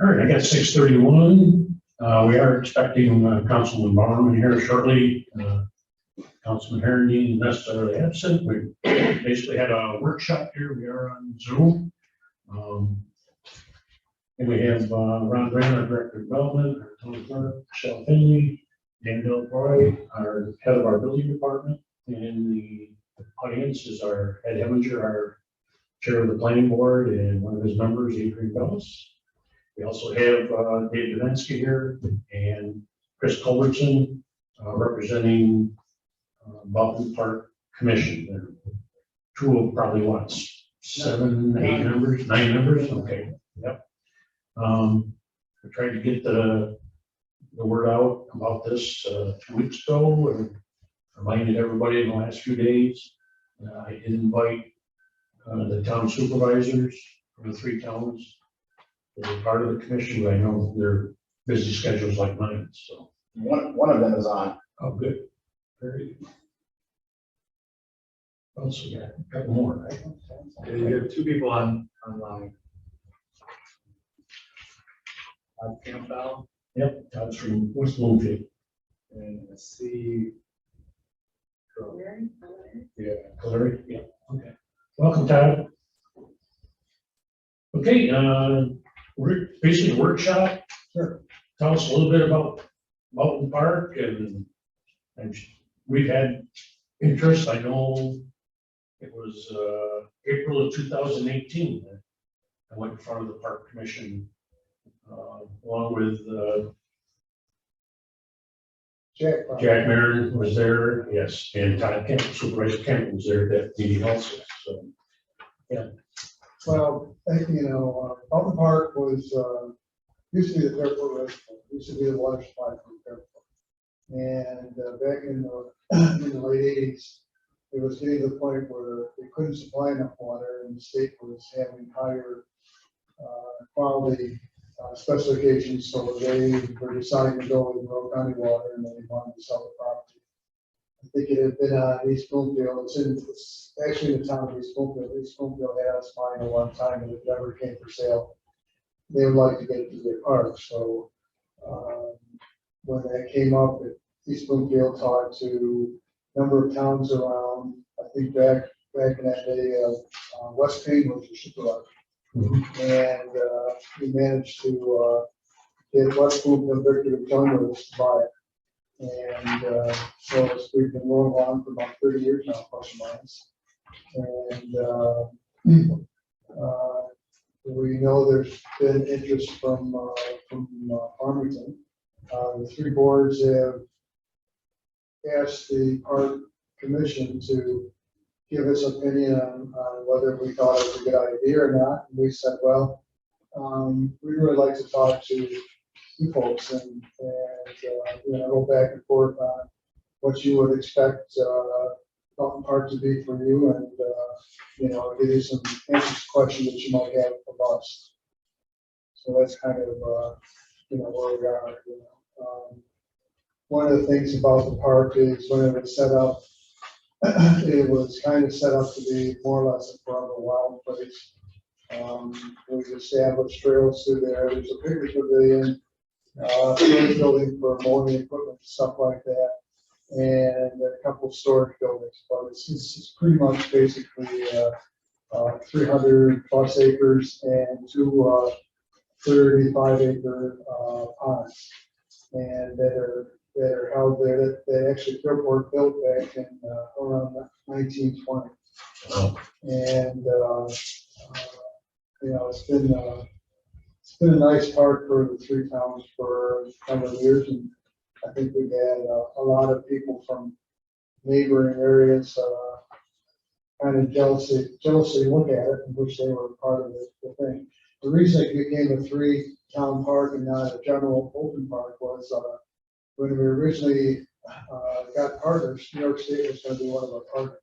All right, I got 6:31. We are expecting Councilman Boughton here shortly. Councilman Herndon necessarily absent. We basically had a workshop here. We are on Zoom. And we have Ron Grant, our Director of Development, our Town Clerk, Michelle Finley, Dan Delroy, our head of our building department, and the audience is our Ed Heminger, our chair of the planning board, and one of his members, Adrian Bellis. We also have Dave Davensky here and Chris Culbertson representing Boughton Park Commission. They're two of probably what, 7, 8 members, 9 members? Okay, yep. We tried to get the word out about this 2 weeks ago and reminded everybody in the last few days. I did invite the town supervisors from the 3 towns as a part of the commission, but I know their busy schedules like mine, so. One of them is on. Oh, good. Very good. Also, yeah, a couple more, right? Yeah, you have 2 people online. Campbell Yep, that's from West Bloomfield. and I see. Yeah. Hillary, yeah, okay. Welcome, Todd. Okay, we're basically a workshop. Sure. Tell us a little bit about Boughton Park and we've had interest. I know it was April of 2018 that I went in front of the Park Commission along with Jack Marin was there, yes, and Todd Kemp, Supervisor Kemp was there at that meeting also. So, yeah. Well, Boughton Park was, used to be the Fairport Reservoir, used to be the water supply from Fairport. And back in the late 80s, it was getting to the point where they couldn't supply enough water and the state was having higher quality specifications, so they were deciding to go with Monroe County Water and they wanted to sell the property. I think it had been on East Bloomfield. It's actually in the town of East Bloomfield. East Bloomfield had us buying a long time and it never came for sale. They would like to get it to their park. So when that came up, East Bloomfield talked to a number of towns around. I think back in that day, West Payne was the supervisor. And we managed to get West Bloomfield Victor Jones to buy it. And so we've been rolling on for about 30 years now, plus or minus. And we know there's been interest from Farmington. The 3 boards have asked the Park Commission to give us opinion on whether we thought it was a good idea or not. And we said, well, we'd really like to talk to you folks and go back and forth on what you would expect Boughton Park to be for you, and give you some answers to questions that you might have of us. So that's kind of where we are. One of the things about the park is when it was set up, it was kind of set up to be more or less a forever wild place. We've established trails through there. There's a picnic pavilion, storage building for mowing equipment, stuff like that, and a couple of storage buildings. But it's pretty much basically 300 plus acres and 2 35-acre ponds, and that are held there. That actually Fairport built back in around 1920. Oh. And it's been a nice park for the 3 towns for a number of years, and I think we've had a lot of people from neighboring areas kind of jealously look at it and wish they were part of the thing. The reason it became a 3-town park and not a general open park was when we originally got partners, New York State was going to be one of our partners.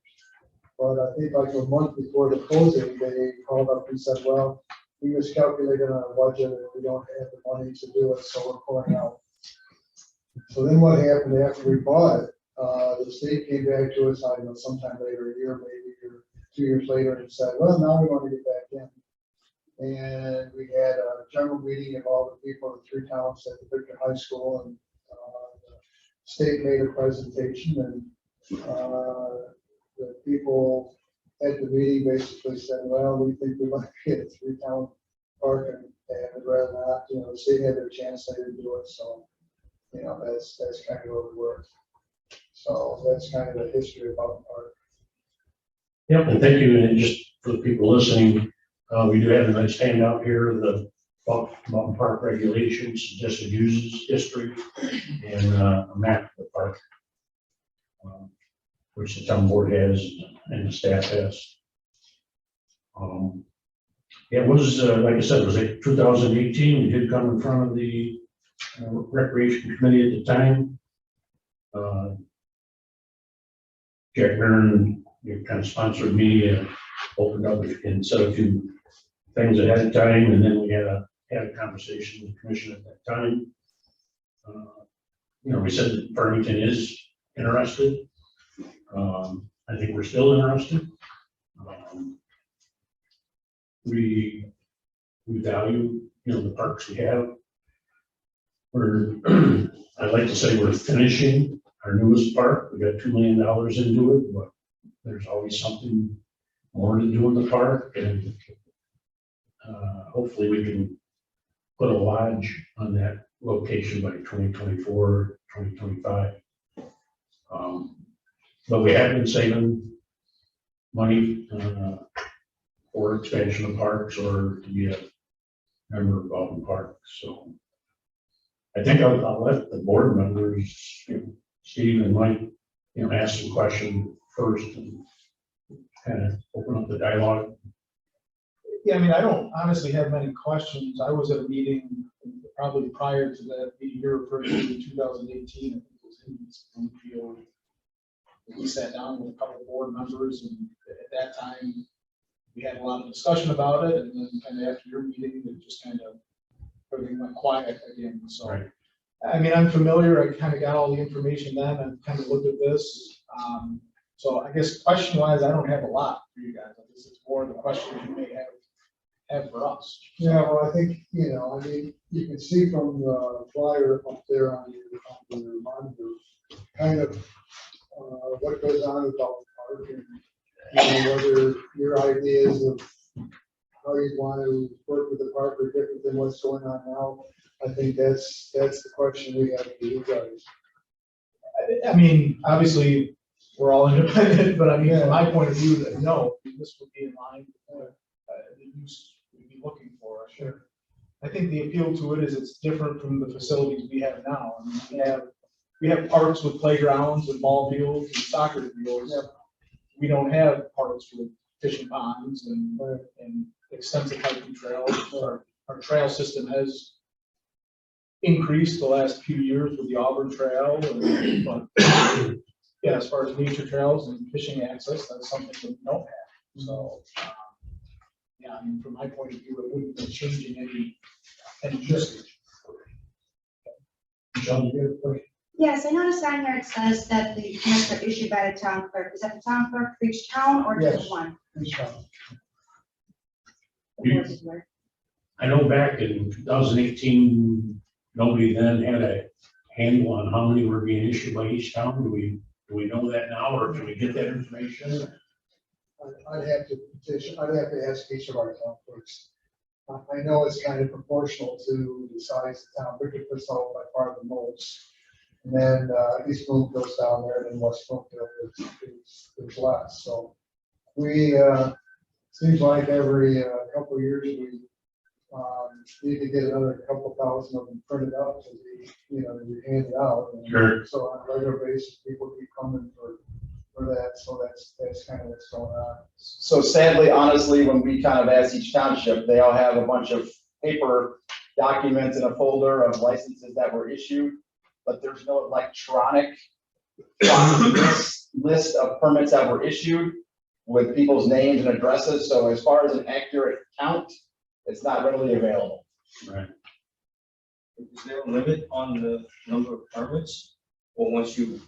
But I think like a month before the closing, they called up and said, well, we miscalculated on our budget and we don't have the money to do it, so we're pulling out. So then what happened after we bought it, the state came back to us, I don't know, sometime later, a year maybe, or 2 years later, and said, well, now we want to get back in. And we had a general meeting of all the people in the 3 towns at the Victor High School, and the state made a presentation, and the people at the meeting basically said, well, we think we might be at a 3-town park, and would rather not, the state had their chance, they didn't do it, so, that's kind of where we were. So that's kind of the history of Boughton Park. Yep, and thank you, and just for the people listening, we do have a nice handout here, the Boughton Park regulations, suggested uses, history, and a map of the park, which the town board has and the staff has. Yeah, it was, like I said, it was like 2018, we did come in front of the Recreation Committee at the time. Jack Byrne kind of sponsored me, opened up and said a few things ahead of time, and then we had a conversation with the commission at that time. We said that Farmington is interested. I think we're still interested. We value, the parks we have. I'd like to say we're finishing our newest park. We got $2 million into it, but there's always something more to do in the park, and hopefully we can put a lodge on that location by 2024, 2025. But we have been saving money for expansion of parks or to be a member of Boughton Park. So I think I'll let the board members, Steve and Mike, ask some questions first and kind of open up the dialogue. Yeah, I mean, I don't honestly have many questions. I was at a meeting probably prior to that meeting you're referring to in 2018. I think it was in Springfield. We sat down with a couple of board members, and at that time, we had a lot of discussion about it. And then kind of after your meeting, it just kind of everything went quiet again. So, Right. I mean, I'm familiar. I kind of got all the information then. I've kind of looked at this. So I guess question-wise, I don't have a lot for you guys. I guess it's more the questions you may have for us. Yeah, well, I think, I mean, you can see from the flyer up there on your monitor, kind of what goes on about the park, and whether your ideas of how you want to work with the park are different than what's going on now. I think that's the question we have for you guys. I mean, obviously, we're all independent, but I mean, from my point of view, that no, this would be in line with the use we'd be looking for. Sure. I think the appeal to it is it's different from the facilities we have now. I mean, we have parks with playgrounds and ball fields and soccer fields. Yeah. We don't have parks with fishing ponds and extensive hiking trails. Our trail system has increased the last few years with the Auburn Trail, but yeah, as far as nature trails and fishing access, that's something that we don't have. So yeah, I mean, from my point of view, it wouldn't be changing any usage. John, you have a question? Yes, I noticed on here it says that the permits are issued by the town clerk. Is that the town clerk for each town or Yes. just one? I know back in 2018, nobody then had a handle on how many were being issued by each town. Do we know that now, or can we get that information? I'd have to petition, I'd have to ask each of our town clerks. I know it's kind of proportional to the size of the town. Victor puts out by far the most. And then East Bloom goes down there, and then West Bloomfield is less. So we, seems like every couple of years we need to get another couple thousand of them printed up to be handed out. And Sure. so on a regular basis, people keep coming for that. So that's kind of what's going on. So sadly, honestly, when we kind of ask each township, they all have a bunch of paper documents in a folder of licenses that were issued, but there's no electronic list of permits that were issued with people's names and addresses. So as far as an accurate count, it's not readily available. Right. Is there a limit on the number of permits? Or once you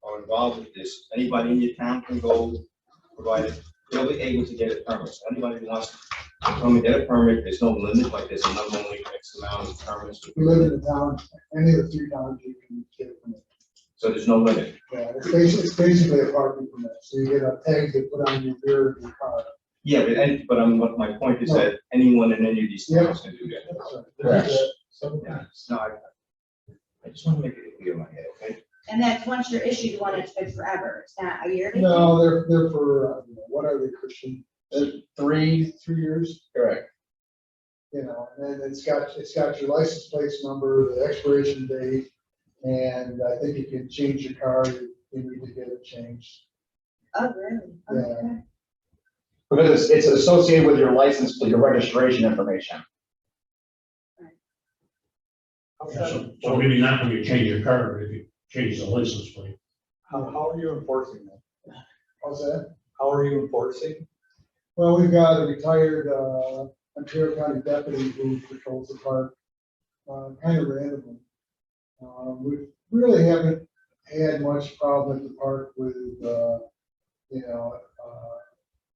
are involved with this, anybody in your town can go provide it, they'll be able to get a permit. So anybody who wants to When we get a permit, there's no limit, like there's a number only X amount of permits, If you live in the town, any of the 3 towns, you can get a permit. so there's no limit. Yeah, it's basically a parking permit, so you get a tag to put on your rear of your car. Yeah, but my point is that anyone in any of these towns can do that. That's right. Correct. Yeah, it's not, I just want to make it clear in my head, okay? And that's once you're issued, you want it to be forever. It's not a yearly. No, they're for, what are they, Christian? 3, 3 years, correct. you know, and then it's got your license plate number, the expiration date, and I think if you change your car, you need to get it changed. Oh, really? Yeah. Okay. Because it's associated with your license to your registration information. So maybe not when you change your car, but if you change the license plate. How are you enforcing that? How's that? How are you enforcing? Well, we've got a retired Ontario County deputy who patrols the park, kind of randomly. We really haven't had much problem at the park with,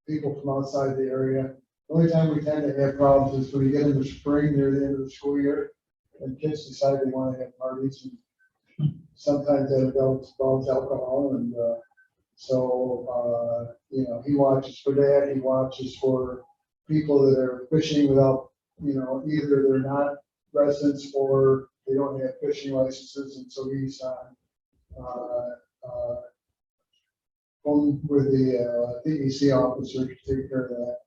people from outside the area. The only time we tend to have problems is when we get in the spring near the end of the school year, and kids decide they want to have parties, and sometimes that involves alcohol, and he watches for that. He watches for people that are fishing without, either they're not residents or they don't have fishing licenses, and so he's home with the DEC officer to take care of that.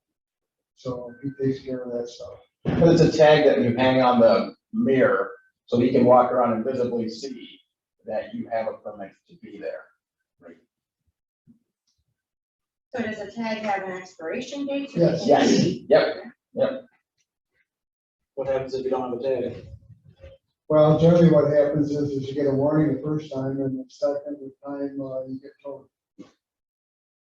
So he takes care of that stuff. But it's a tag that you hang on the mirror, so you can walk around and visibly see that you have a permit to be there. So does a tag have an expiration date? Yes. Yes, yep. What happens if you don't have a tag? Well, generally what happens is you get a warning the first time, and the second time you get told.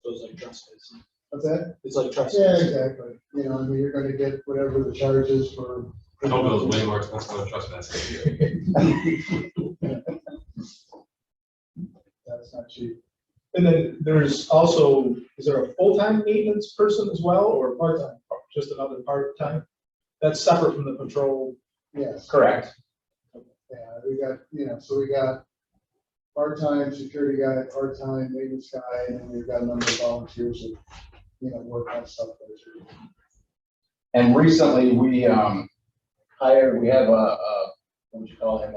So it's like trespassing. What's that? It's like Yeah, trespassing. exactly. You're gonna get whatever the charge is for. Togo is way more expensive than trespassing. That's not cheap. And then there's also, is there a full-time maintenance person as well, or part-time, just another part-time? That's separate from the patrol. Yes. Correct. Yeah, we got part-time security guy, part-time maintenance guy, and then we've got a number of volunteers that, work on stuff there too. And recently we hired, we have what would you call him,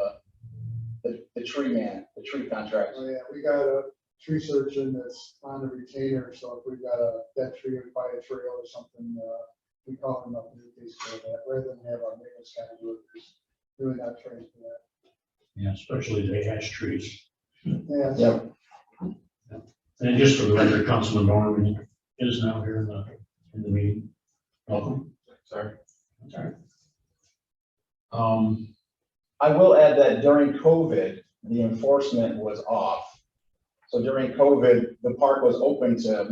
the tree man, the tree contractor. Oh, yeah, we got a tree surgeon that's on a retainer, so if we've got a dead tree by a trail or something, we call him up and he takes care of that, rather than have our maintenance guy do it, because really not trained for that. Yeah, especially the ash trees. Yeah. Yep. And just for the record, Councilman Norman is now here in the meeting. Welcome. Sorry. Sorry. I will add that during COVID, the enforcement was off. So during COVID, the park was open to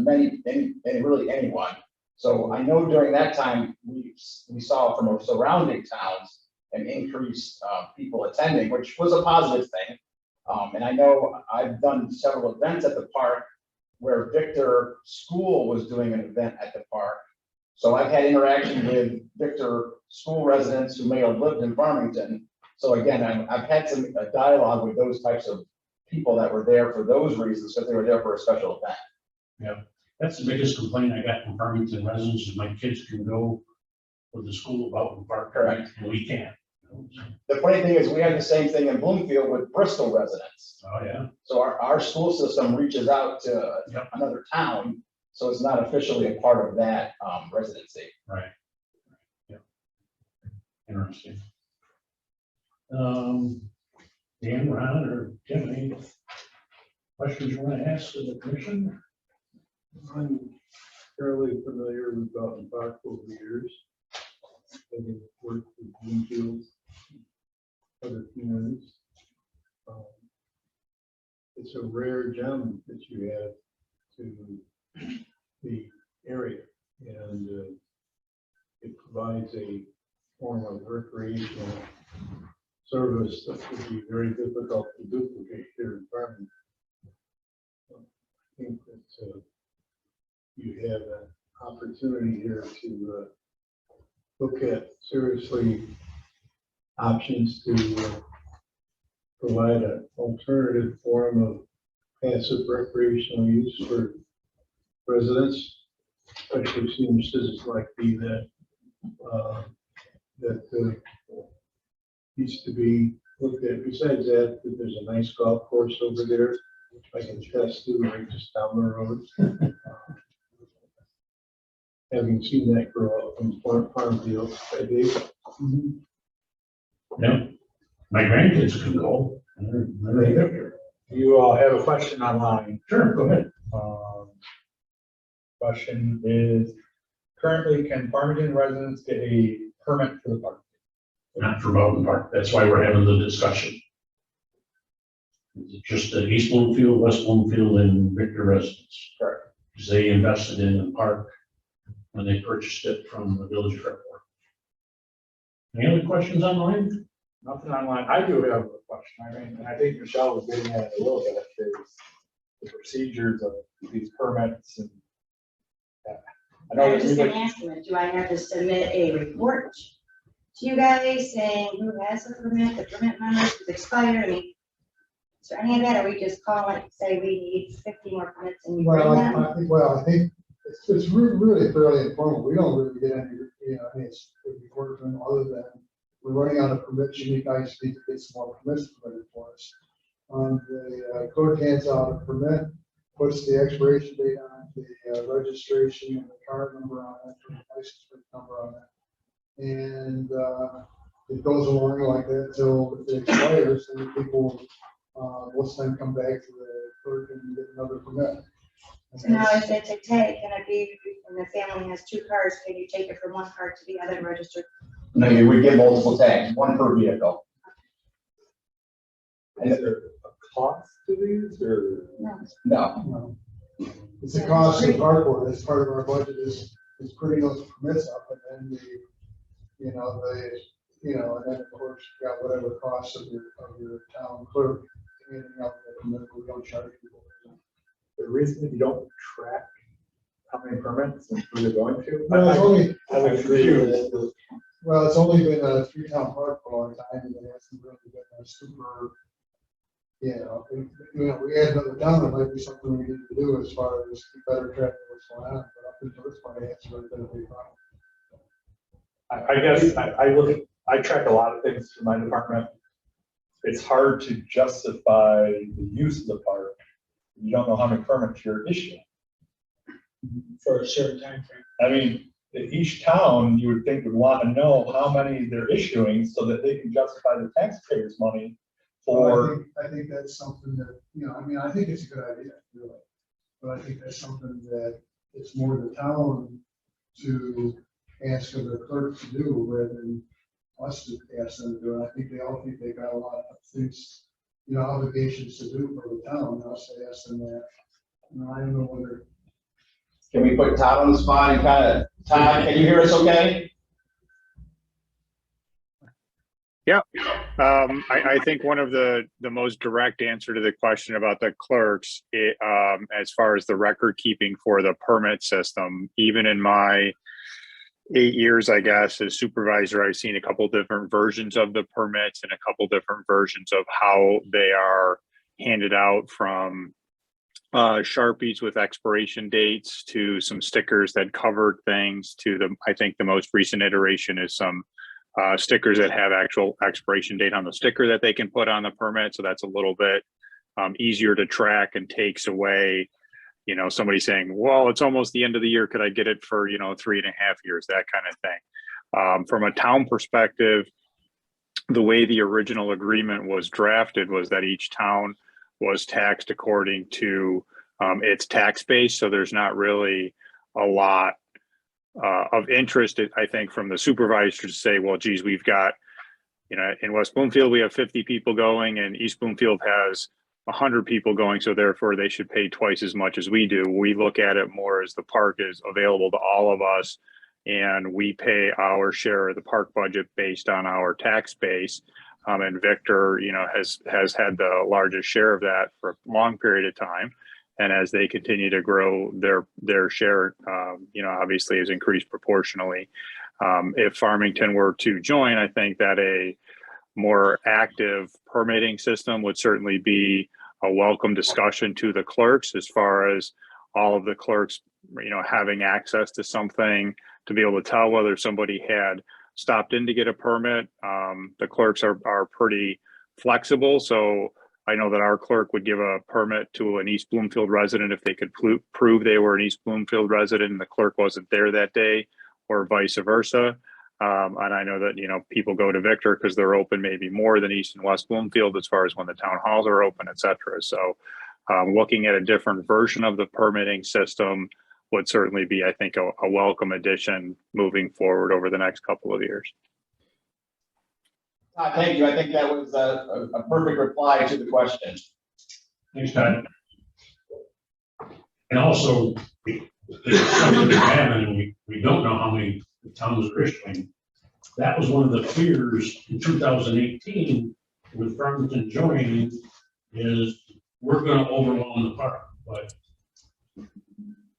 really anyone. So I know during that time, we saw from our surrounding towns an increased people attending, which was a positive thing. And I know I've done several events at the park where Victor School was doing an event at the park. So I've had interaction with Victor School residents who may have lived in Farmington. So again, I've had some dialogue with those types of people that were there for those reasons, because they were there for a special event. Yeah, that's the biggest complaint I got from Farmington residents is my kids can go with the school about the park. Correct. And we can't. The funny thing is we had the same thing in Bloomfield with Bristol residents. Oh, yeah. So our school system reaches out to Yep. another town, so it's not officially a part of that residency. Right. Yeah. Interesting. Dan, Ron, or Tim, any questions you want to ask to the commission? I'm fairly familiar with Boughton Park over the years. Having worked with Bloomfield, other communities. It's a rare gem that you have to the area, and it provides a form of recreational service that would be very difficult to duplicate here in Farmington. I think that you have an opportunity here to look at seriously options to provide an alternative form of passive recreational use for residents, especially senior citizens like me that needs to be looked at. Besides that, there's a nice golf course over there. I can test to right just down the road. Having seen that grow up from Farmington, I dig. Yeah, my grandkids can go. They live here. You have a question online. Sure, go ahead. Question is, currently can Farmington residents get a permit for the park? Not for Boughton Park, that's why we're having the discussion. It's just the East Bloomfield, West Bloomfield, and Victor residents. Correct. Because they invested in the park when they purchased it from the village of Fairport. Any other questions online? Nothing online. I do have a question. I mean, and I think Michelle was getting at it a little bit, is the procedures of these permits and. I know I that was we just like, gonna ask them, do I have to submit a report to you guys saying who has the permit numbers, who's expired? I mean, is there any of that, or we just call it, say we need 50 more permits and you bring Well, them? I think it's really fairly informal. We don't really get any enforcement other than we're running out of permits. You guys need to get some more permits permitted for us. The clerk hands out a permit, puts the expiration date on it, the registration and the card number on it, the license plate number on it. And it goes along like that until it expires, and people will then come back to the clerk and get another permit. So now if they take, can it be, when the family has 2 cars, can you take it from one car to the other and register? No, you would get multiple tags, one per vehicle. is there a cost to these or? No. No, It's a cost of the park board. That's part of our budget is putting those permits up, and then and then of course you got whatever costs of your town clerk, anything else that permit, we don't charge people. The reason that you don't track how many permits and who they're going to? No, it's only, I would agree with it. well, it's only been a 3-town park for a long time, and it hasn't really been a super, we had another town, it might be something we need to do as far as keep better track of what's going on, but up until this point, it hasn't really been a big problem. I guess I track a lot of things through my department. It's hard to justify the use of the park. You don't know how many permits you're issuing. For a certain time frame. I mean, each town you would think would want to know how many they're issuing so that they can justify the taxpayers' money for. I think that's something that, I think it's a good idea, really. But I think that's something that it's more the town to ask of the clerk to do rather than us to ask them to do. And I think they all think they got a lot of things, obligations to do for the town, and us to ask them that. I don't know whether. can we put Todd on the spot and Todd, can you hear us okay? I think one of the most direct answer to the question about the clerks, as far as the record keeping for the permit system, even in my 8 years, I guess, as supervisor, I've seen a couple different versions of the permits and a couple different versions of how they are handed out, from Sharpies with expiration dates to some stickers that covered things to I think the most recent iteration is some stickers that have actual expiration date on the sticker that they can put on the permit. So that's a little bit easier to track and takes away, somebody saying, well, it's almost the end of the year. Could I get it for, 3.5 years, that kind of thing. From a town perspective, the way the original agreement was drafted was that each town was taxed according to its tax base. So there's not really a lot of interest, I think, from the supervisors to say, well, geez, we've got, in West Bloomfield, we have 50 people going, and East Bloomfield has 100 people going, so therefore they should pay twice as much as we do. We look at it more as the park is available to all of us, and we pay our share of the park budget based on our tax base. And Victor, has had the largest share of that for a long period of time. And as they continue to grow, their share, obviously has increased proportionally. If Farmington were to join, I think that a more active permitting system would certainly be a welcome discussion to the clerks, as far as all of the clerks, having access to something to be able to tell whether somebody had stopped in to get a permit. The clerks are pretty flexible, so I know that our clerk would give a permit to an East Bloomfield resident if they could prove they were an East Bloomfield resident and the clerk wasn't there that day, or vice versa. And I know that, people go to Victor because they're open maybe more than East and West Bloomfield as far as when the town halls are open, et cetera. So looking at a different version of the permitting system would certainly be, I think, a welcome addition moving forward over the next couple of years. Thank you. I think that was a perfect reply to the question. Thanks, Todd. And also, it's something that happened, and we don't know how many towns are issuing. That was one of the fears in 2018 with Farmington joining, is we're going to overwhelm the park. But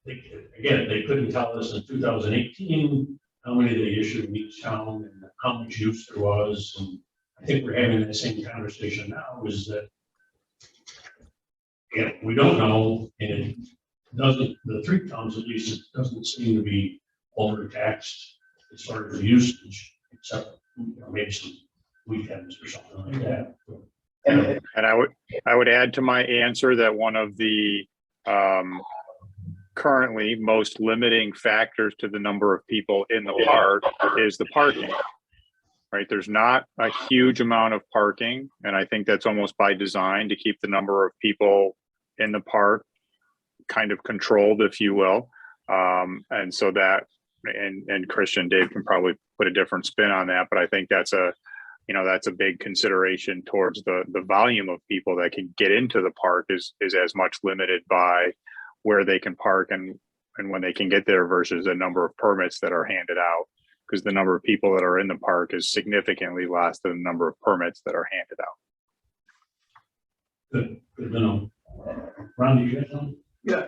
they couldn't tell us in 2018 how many they issued in each town and how much use there was. And I think we're having the same conversation now, is that we don't know, and it doesn't, the three towns at least, it doesn't seem to be overtaxed as far as the usage, except maybe some weekends or something like that. And I would add to my answer that one of the currently most limiting factors to the number of people in the park is the parking. Right, there's not a huge amount of parking, and I think that's almost by design to keep the number of people in the park kind of controlled, if you will. And so that, and Christian, Dave can probably put a different spin on that, but I think that's a big consideration towards the volume of people that can get into the park is as much limited by where they can park and when they can get there versus the number of permits that are handed out, because the number of people that are in the park is significantly less than the number of permits that are handed out. Good to know. Ron, do you have something? Yeah,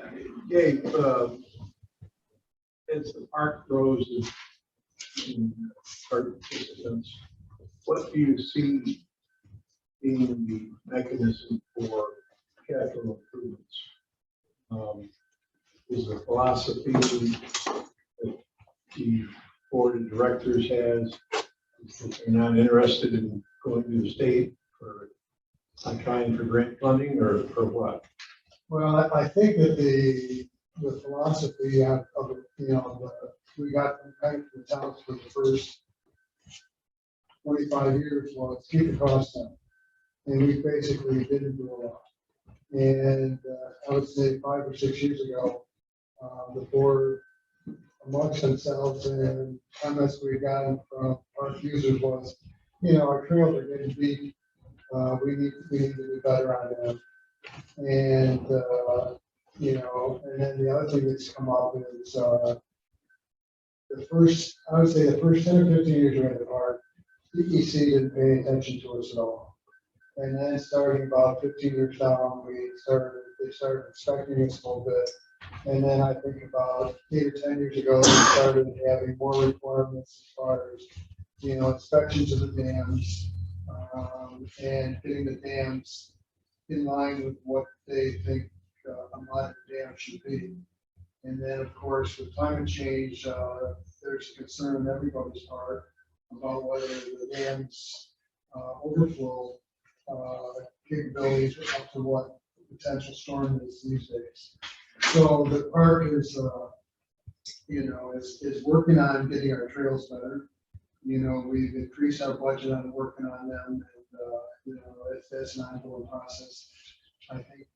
Dave, as the park grows in park participants, what do you see being the mechanism for capital improvements? Is the philosophy that the board of directors has, that they're not interested in going to the state for trying for grant funding, or what? Well, I think that the philosophy of we got from the towns for the first 25 years was keep the costs down. And we basically didn't do a lot. And I would say 5 or 6 years ago, the board amongst themselves and comments we got from our users was, our trails are getting deep. We need to do better on them. And, and then the other thing that's come up is I would say the first 10 or 15 years we're in the park, DEC didn't pay attention to us at all. And then starting about 15 years down, they started inspecting us a little bit. And then I think about 8 or 10 years ago, they started having more requirements as far as, inspections of the dams and getting the dams in line with what they think a modern dam should be. And then, of course, with climate change, there's a concern on everybody's part about whether the dam's overflow capabilities are up to what the potential storm is these days. So the park is, is working on getting our trails better. We've increased our budget on working on them, and that's an ongoing process. I think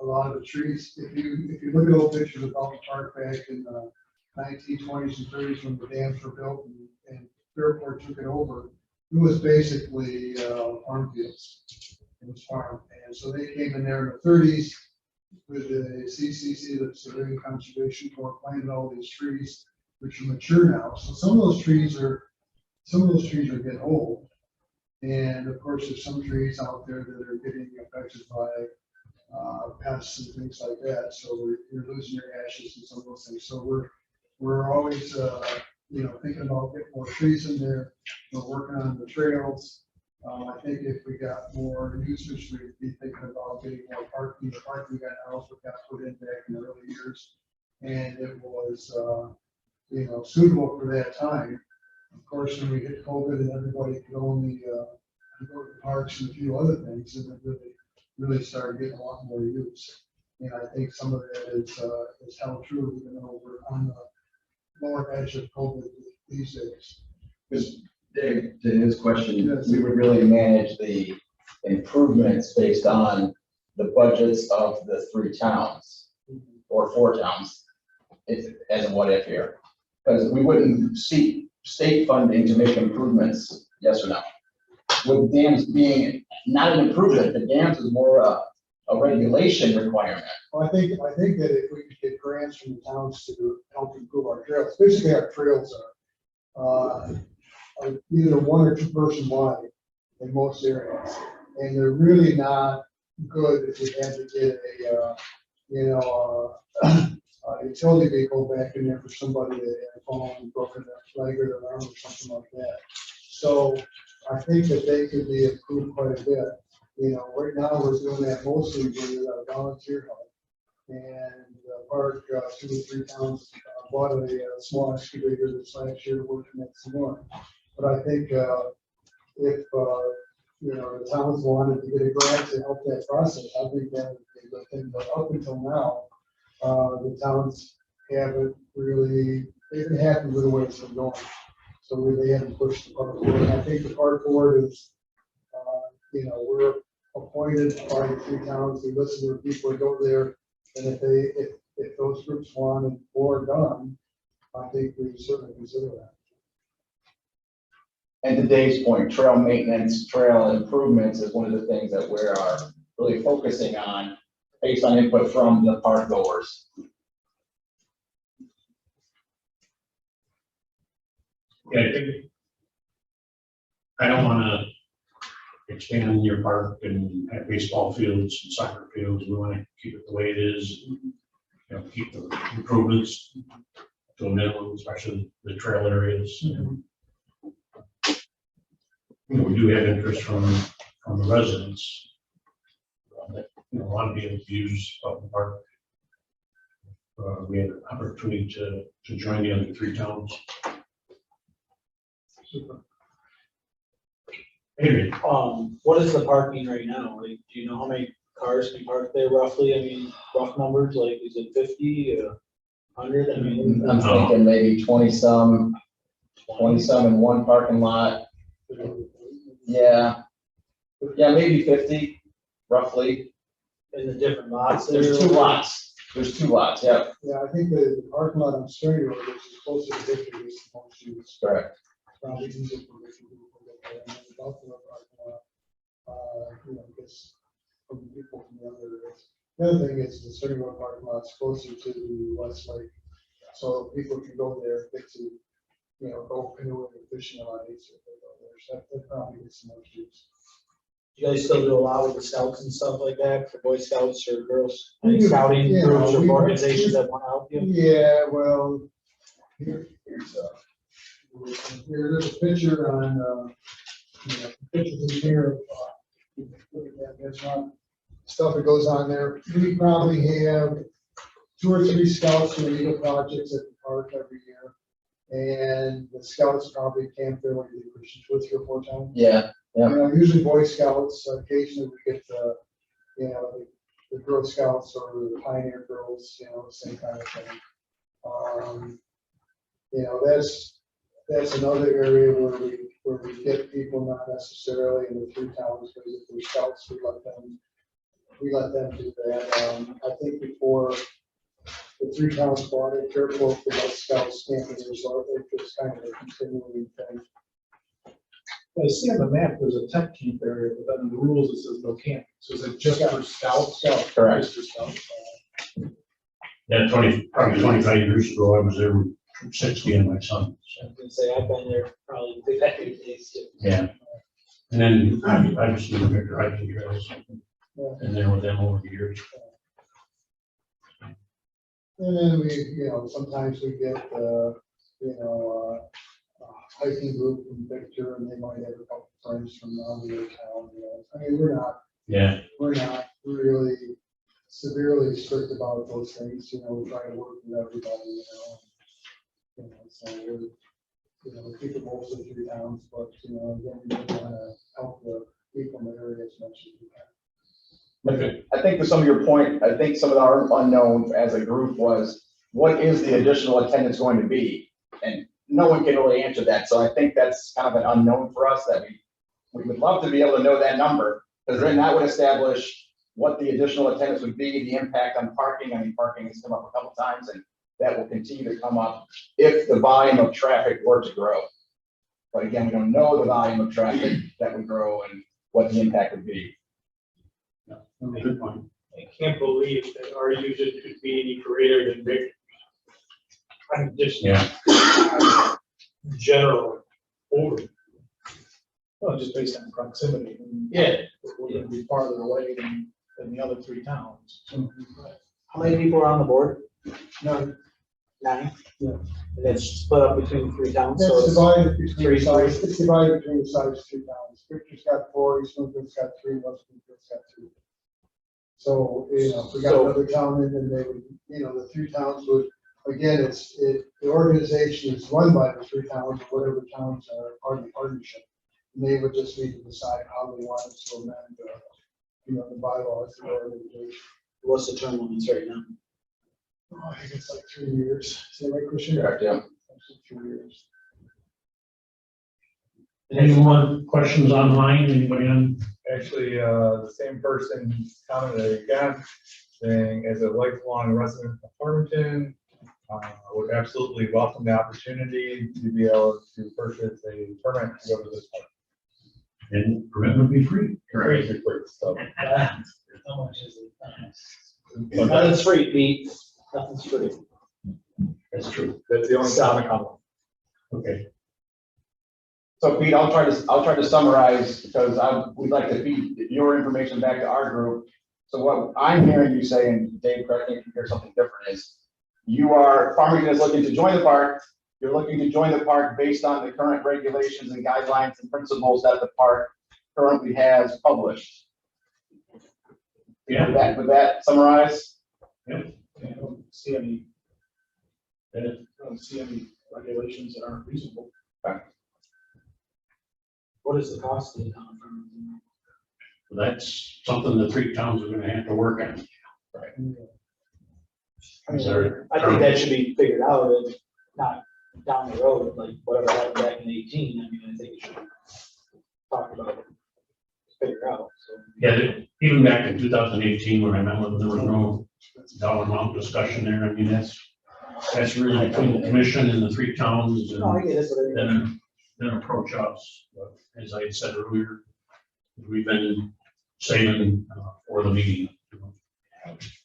a lot of the trees, if you look at old pictures of Boughton Park back in the 1920s and 30s when the dams were built and Fairport took it over, it was basically farm fields. It was farm, and so they came in there in the 30s with the CCC, the Civilian Conservation Corps, planted all these trees, which are mature now. So some of those trees are getting old, and of course there's some trees out there that are getting affected by pests and things like that. So you're losing your ashes and some of those things. So we're always thinking about getting more trees in there, working on the trails. I think if we got more usage, we'd be thinking about getting more parking. The parking we got now, we got put in back in the early years. And it was, suitable for that time. Of course, when we hit COVID and everybody could only, go to parks and a few other things, and it really started getting a lot more use. And I think some of that is held true, even though we're on the lower edge of COVID these days. Because Dave, to his question, Yes. we would really manage the improvements based on the budgets of the 3 towns or 4 towns, if, as a what if here. Because we wouldn't seek state funding to make improvements, yes or no? With dams being not an improvement, the dams is more a regulation requirement. Well, I think that if we could get grants from the towns to help improve our trails, basically our trails are either 1 or 2 person wide in most areas. And they're really not good if you had to get a utility vehicle back in there for somebody that had fallen and broken their leg or their arm or something like that. So I think that they could be improved quite a bit. Right now we're doing that mostly with volunteer help. And Park, 2 or 3 towns bought a small excavator this last year, working at some more. But I think if the towns wanted to get a grant to help that process, I think that would be a good thing. But up until now, the towns haven't really, they've been happy with the way it's been going. So they haven't pushed the park board. I think the park board is, we're appointed by the 3 towns. We listen to the people that go there. And if those groups want more done, I think we certainly consider that. And to Dave's point, trail maintenance, trail improvements is one of the things that we are really focusing on based on input from the park goers. Yeah, I think I don't want to expand your park and have baseball fields and soccer fields. We want to keep it the way it is. Keep the improvements to a minimum, especially the trail areas. We do have interest from the residents. That, want to be able to use Boughton Park. We had an opportunity to join the other 3 towns. Super. Anyway, What is the parking right now? Like, do you know how many cars can park there roughly? I mean, rough numbers, like, is it 50, 100? I mean, I'm thinking maybe 20 some in one parking lot. Yeah, maybe 50, roughly. in the different lots. There's 2 lots. There's 2 lots, yeah, Yeah, I think the parking lot on Stony Road, which is closer to Victory, is the most used. correct. Probably easier for Victory people to get there. And then the Buffalo parking lot, gets from people from the other areas. The other thing is the Stony Road parking lot's closer to the West Lake. So people can go there, get to, go canoeing and fishing a lot easier. if they go there. So that probably gets some more use. You guys still do a lot with the scouts and stuff like that for Boy Scouts or girls? We Any do, scouting yeah, groups or we- organizations that want to help you? Yeah, well, there's a picture on, pictures in here. Look at that, there's not stuff that goes on there. We probably have 2 or 3 scouts who lead projects at the park every year. And the scouts probably camp there when they Christian 2 or 3 or 4 times. Yeah, Usually Boy Scouts, occasionally we get the Girl Scouts or the Pioneer Girls, same kind of thing. That's another area where we get people, not necessarily in the 3 towns, but if they're scouts, we let them do that. I think before the 3 towns bought it, careful for the scouts camping, so it's kind of a continuing thing. I see on the map, there's a tech camp area, but then in the rules, it says no camp. So is it just for scouts? correct. Just for scouts? yeah, probably 25 years ago, I was there with 60 and my son. I was gonna say, I've been there probably the decade days too. Yeah. And then I just did Victor hiking trails. And then with them over the years. And then we, sometimes we get, you know, hiking group from Victor, and they might have a couple friends from another town, you know. I mean, we're not really severely strict about those things, you know, we try to work with everybody, you know. You know, so we're, you know, we keep it mostly 3 towns, but, you know, again, we want to help the people in the area as much as we can. Okay. I think to some of your point, I think some of our unknown as a group was, what is the additional attendance going to be? And no one can really answer that, so I think that's kind of an unknown for us, that we would love to be able to know that number, because then that would establish what the additional attendance would be, the impact on parking. I mean, parking has come up a couple times, and that will continue to come up if the volume of traffic were to grow. But again, we don't know the volume of traffic that would grow and what the impact would be. Good point. I can't believe that our usage could be any greater than Victor. I'm just. General over. Well, just based on proximity. Yeah. We're gonna be farther away than the other 3 towns. How many people are on the board? No, 9? Yeah. And it's split up between 3 towns, so it's it's divided between the 3, sides, it's divided between the sides 2 towns. Victor's got 4, East Winfield's got 3, West Winfield's got 2. So, you know, if we got another town in, then they would, you know, the 3 towns would, again, the organization is run by the 3 towns, or whatever towns are part of the partnership. And they would just need to decide how they wanted to amend, you know, the bylaws of the organization. what's the term limits right now? Oh, I think it's like 3 years. Is that right, Christian? Correct, yeah. Actually, 2 years. Any more questions online? Anybody on? Actually, the same person commented again, saying, as a lifelong resident of Farmington, I would absolutely welcome the opportunity to be able to purchase a permit to go to this park. And permit would be free. Basically, so. How much is it? Nothing's free, Pete. Nothing's free. That's true. That's the only comment on Okay. So Pete, I'll try to summarize, because we'd like to feed your information back to our group. So what I'm hearing you say, and Dave, correct me if you hear something different, is Farmington is looking to join the park. You're looking to join the park based on the current regulations and guidelines and principles that the park currently has published. Yeah. Would that summarize? I don't see any, I don't see any regulations that aren't reasonable. What is the cost of the town? That's something the 3 towns are gonna have to work on. I mean, I think that should be figured out, and not down the road, like whatever happened back in 18. I mean, I think it should be talked about, figure out, so. Yeah, even back in 2018, when I met with them, there was no dollar amount discussion there. I mean, that's really between the commission and the 3 towns, No, I and get it, but I mean, then approach us. But as I had said earlier, we've been saving for the meeting.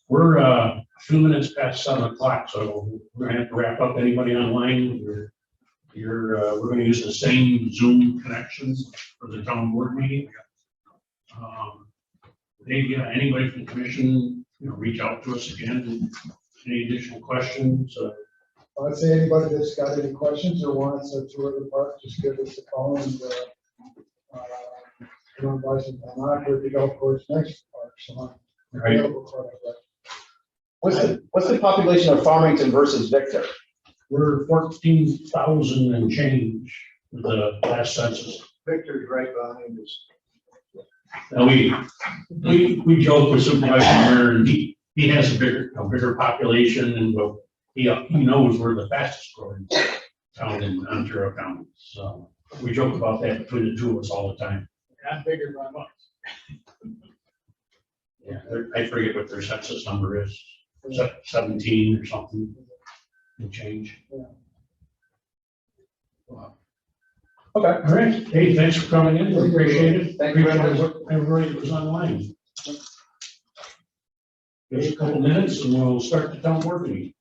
We're a few minutes past 7 o'clock, so we're gonna have to wrap up. Anybody online? We're gonna use the same Zoom connections for the town board meeting. Anybody from the commission, you know, reach out to us again. Any additional questions? I'd say anybody that's got any questions or wants a tour of the park, just give us a call, and we're on license. I'm not here at the golf course next park, so I'm Right. available for it. What's the population of Farmington versus Victor? We're 14,000 and change with the last census. Victor's right behind us. Now, we joke with Supervisor Mayor, and he has a bigger population, and he knows we're the fastest growing town in Ontario County. So we joke about that between the 2 of us all the time. I'm bigger by much. Yeah, I forget what their census number is, 17 or something, and change. Wow. Okay. All right, hey, thanks for coming in, we appreciate it. Thank you very much. Appreciate everybody that was online. Give us a couple minutes and we'll start the town board meeting.